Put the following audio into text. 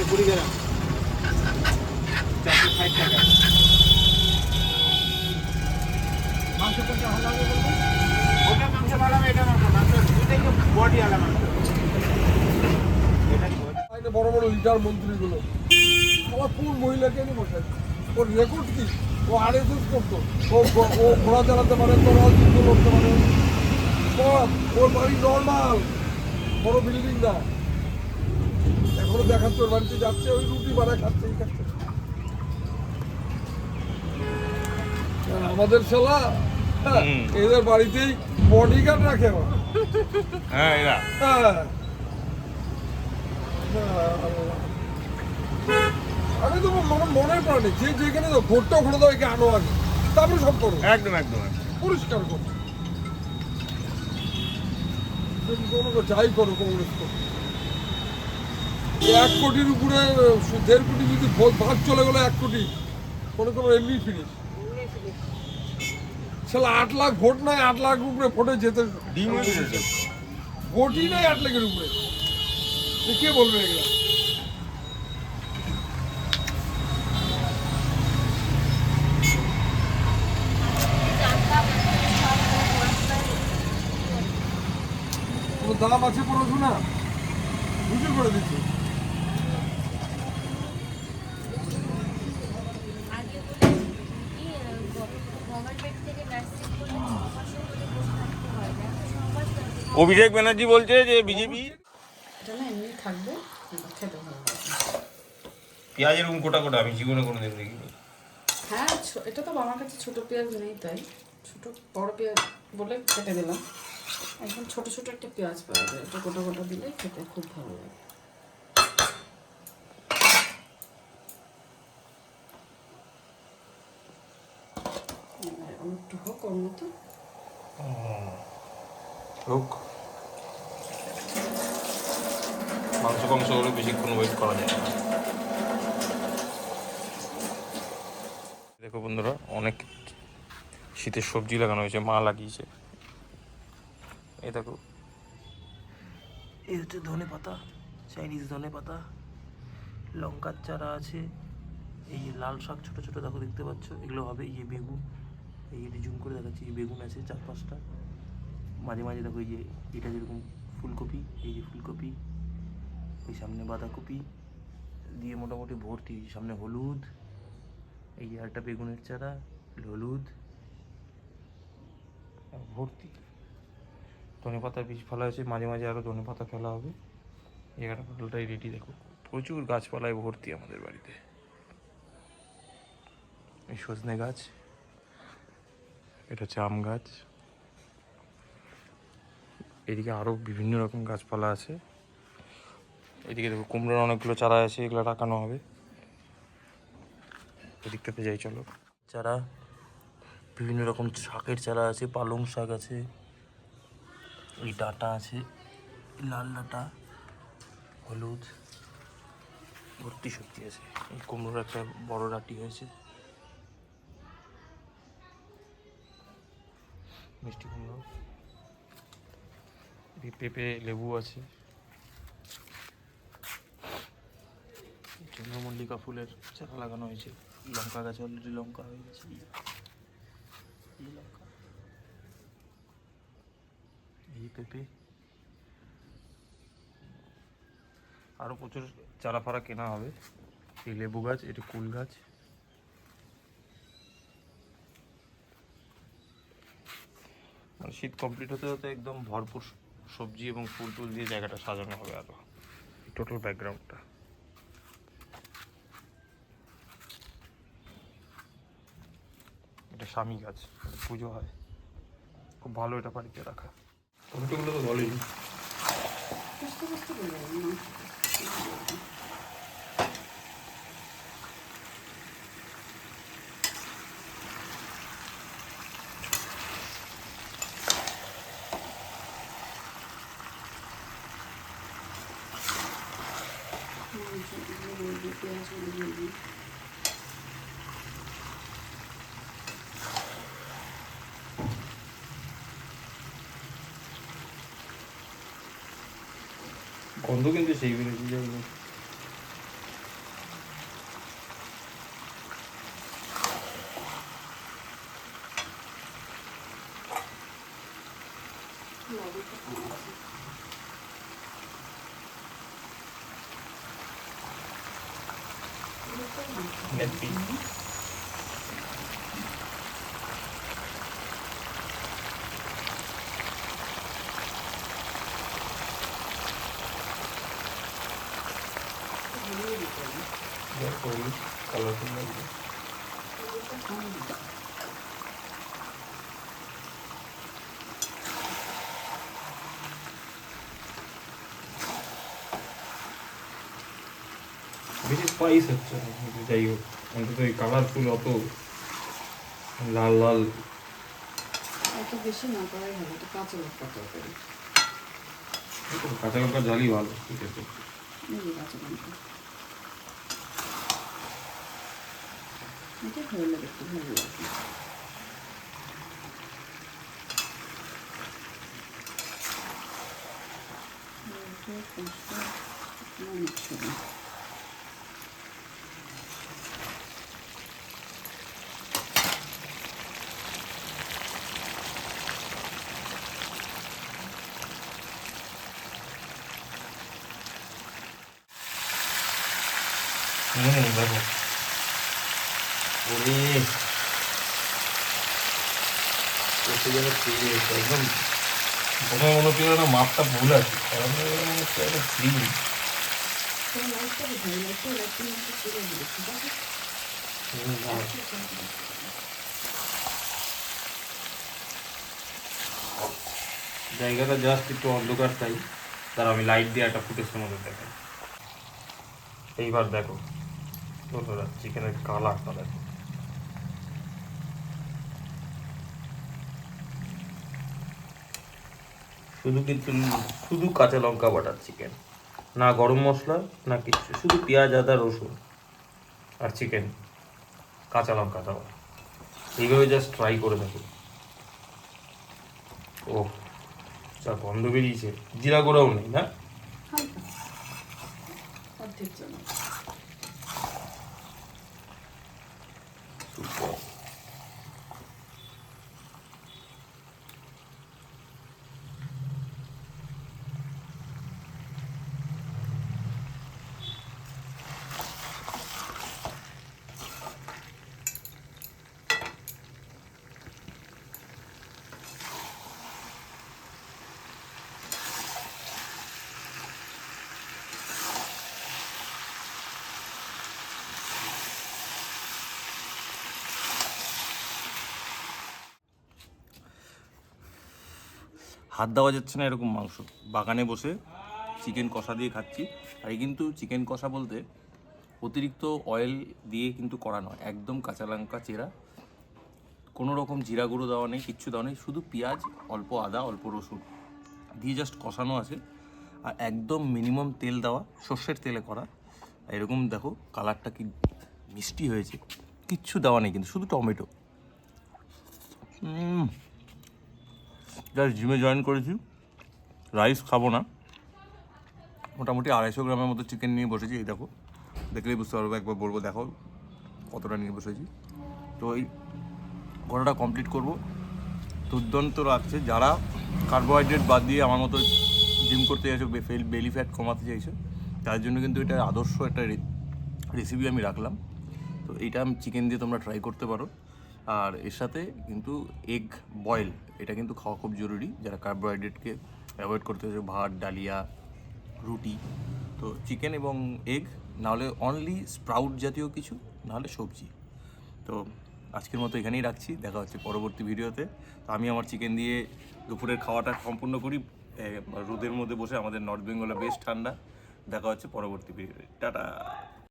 কুড়িগ্রাম 460 টাকা। মাংস কোনটা ভালো লাগে বলুন? ওটা মাংস ভালো হবে, এটা মাংস দুইটাই তো বডি আলা মাংস। এটা বড় বড় লিডার মন্ত্রীগুলো আমার কোন মহিলাকে নিয়ে বসে আছে? ওর রেকর্ড কি? ও আরএসএস করতো, ও ঘোড়া চালাতে পারে, তরোয়াল যুদ্ধ করতে পারে, সব ওর বাড়ি নর্মাল, বড় বিল্ডিং না। এখনো দেখাচ্ছে ওর বাড়িতে যাচ্ছে, ওই রুটি বানায় খাচ্ছে, এই খাচ্ছে। আর আমাদের শালা এদের বাড়িতেই বডিগার্ড রাখে ওরা। হ্যাঁ এরা হ্যাঁ, আমি তো মনে প্রাণে যে যেখানে ভোটটা ওখানে দাও, একে আনো আগে, তারপরে সব করো, একদম একদম পরিষ্কার করো। যাই করো কংগ্রেস করো, 1 কোটির উপরে 1.5 কোটি যদি ভাগ চলে গেলো, 1 কোটি মনে করো এমনি ফিনিশ। ছেলে 8 লাখ ভোট নাই, 8 লাখ উপরে ভোটে যেতে ভোটই নাই 8 লাখের উপরে, কে বলবে এগুলা? কোনো দাম আছে পড়াশোনা বুঝে করে দিচ্ছে। অভিষেক ব্যানার্জি বলছে যে বিজেপি এমনি থাকবে, খেতে ভালো লাগবে। পেঁয়াজের কোটা কোটা আমি জীবনে কোনোদিন দেখিনি। হ্যাঁ, এটা তো আমার কাছে ছোট পেঁয়াজ নেই, তাই ছোট বড় পেঁয়াজ বলে কেটে দিলাম। একদম ছোট ছোট একটা পেঁয়াজ পাওয়া যায়, এটা গোটা গোটা দিলে খেতে খুব ভালো লাগে। একটু হোক ওর মতো হোক, মাংস হলে বেশিক্ষণ ওয়েট করা যায় না। দেখো বন্ধুরা, অনেক শীতের সবজি লাগানো হয়েছে, মা লাগিয়েছে। এই দেখো, এই হচ্ছে ধনে পাতা, চাইনিজ ধনে পাতা, লঙ্কার চারা আছে, এই যে লাল শাক ছোট ছোট দেখো দেখতে পাচ্ছ, এগুলো হবে এই যে বেগুন, এই যে জুম করে দেখাচ্ছি, এই বেগুন আছে 4-5টা। মাঝে মাঝে দেখো এই যে এটা যেরকম ফুলকপি, এই যে ফুলকপি, ওই সামনে বাঁধাকপি দিয়ে মোটামুটি ভর্তি, সামনে হলুদ, এই যে একটা বেগুনের চারা, হলুদ ভর্তি। ধনে পাতার বীজ ফেলা হয়েছে, মাঝে মাঝে আরও ধনে পাতা ফেলা হবে। এখানে পটলটাই রেডি দেখো, প্রচুর গাছপালায় ভর্তি আমাদের বাড়িতে। এই সজনে গাছ, এটা হচ্ছে আম গাছ, এদিকে আরও বিভিন্ন রকম গাছপালা আছে। এদিকে দেখো কুমড়োর অনেকগুলো চারা আছে, এগুলো রাখানো হবে। এদিকটাতে যাই চলো। চারা, বিভিন্ন রকম শাকের চারা আছে, পালং শাক আছে, এই ডাঁটা আছে, লাল ডাঁটা, হলুদ, ভর্তি সবজি আছে। এই কুমড়োর একটা বড় ডাঁটি হয়েছে, মিষ্টি কুমড়ো, পেঁপে, লেবু আছে, চন্দ্রমল্লিকা ফুলের চারা লাগানো হয়েছে, লঙ্কা গাছে অলরেডি লঙ্কা হয়ে গেছে, এই লঙ্কা, এই পেঁপে, আরও প্রচুর চারা ফারা কেনা হবে। এই লেবু গাছ, এটি কুল গাছ, মানে শীত কমপ্লিট হতে হতে একদম ভরপুর সবজি এবং ফুল টুল দিয়ে জায়গাটা সাজানো হবে। আরও টোটাল ব্যাকগ্রাউন্ডটা, এটা স্বামী গাছ, পুজো হয়, খুব ভালো এটা বাড়িতে রাখা। টমেটোগুলো তো ভালোই। বুঝতে বুঝতে বলে না। গন্ধ কিন্তু সেই বেরোচ্ছে, যাই হোক। হ্যাপি। কালারফুল লাগবে। বেশি স্পাইস হচ্ছে না, কিন্তু যাই হোক অন্তত এই কালারফুল অত লাল লাল এত বেশি না করাই ভালো, এটা কাঁচা লঙ্কা তরকারি। কাঁচা লঙ্কার ঝালই ভালো, ঠিক আছে। এই যে কাঁচা লঙ্কা এটা হলে দেখতে ভালো লাগে। দেখো ওরে কত যেন ফ্রি একদম। প্রথমে মনে হচ্ছিল না মাপটা ভুল আছে, মনে হচ্ছে একটা ফ্রি। জায়গাটা জাস্ট একটু অন্ধকার, তাই তার আমি লাইট দিয়ে একটা ফুটেজের মধ্যে দেখাই। এইবার দেখো বন্ধুরা চিকেনের কালারটা দেখো, শুধু কিন্তু শুধু কাঁচা লঙ্কা বাটার চিকেন, না গরম মশলা না কিচ্ছু, শুধু পেঁয়াজ আদা রসুন আর চিকেন, কাঁচা লঙ্কা দেওয়া। এইভাবে জাস্ট ট্রাই করে দেখো। ও যা গন্ধ বেরিয়েছে, জিরা গুঁড়াও নেই না? হালকা অর্ধেক চামচ। সুপার। হাত দেওয়া যাচ্ছে না এরকম মাংস। বাগানে বসে চিকেন কষা দিয়ে খাচ্ছি। আর এই কিন্তু চিকেন কষা বলতে অতিরিক্ত অয়েল দিয়ে কিন্তু করা নয়, একদম কাঁচা লঙ্কা চেরা, কোনো রকম জিরা গুঁড়ো দেওয়া নেই, কিচ্ছু দেওয়া নেই, শুধু পেঁয়াজ অল্প আদা অল্প রসুন দিয়ে জাস্ট কষানো আছে। আর একদম মিনিমাম তেল দেওয়া, সর্ষের তেলে করা। এরকম দেখো কালারটা কি মিষ্টি হয়েছে, কিচ্ছু দেওয়া নেই কিন্তু, শুধু টমেটো। জাস্ট জিমে জয়েন করেছি, রাইস খাবো না, মোটামুটি 250 গ্রামের মতো চিকেন নিয়ে বসেছি। এই দেখো, দেখলেই বুঝতে পারবো, একবার বলবো দেখো কতটা নিয়ে বসেছি। তো এই ঘোরাটা কমপ্লিট করব। দুর্দান্ত লাগছে। যারা কার্বোহাইড্রেট বাদ দিয়ে আমার মতো জিম করতে চাইছো, বেলি ফ্যাট কমাতে চাইছো, তার জন্য কিন্তু এটা আদর্শ একটা রেসিপি আমি রাখলাম। তো এইটা আমি চিকেন দিয়ে তোমরা ট্রাই করতে পারো। আর এর সাথে কিন্তু এগ বয়েল, এটা কিন্তু খাওয়া খুব জরুরি যারা কার্বোহাইড্রেটকে অ্যাভয়েড করতে চাইছো, ভাত ডালিয়া রুটি। তো চিকেন এবং এগ, নাহলে অনলি স্প্রাউট জাতীয় কিছু, নাহলে সবজি। তো আজকের মতো এখানেই রাখছি, দেখা হচ্ছে পরবর্তী ভিডিওতে। তো আমি আমার চিকেন দিয়ে দুপুরের খাওয়াটা সম্পূর্ণ করি রোদের মধ্যে বসে, আমাদের নর্থ বেঙ্গলে বেশ ঠান্ডা। দেখা হচ্ছে পরবর্তী ভিডিওতে, টাটা।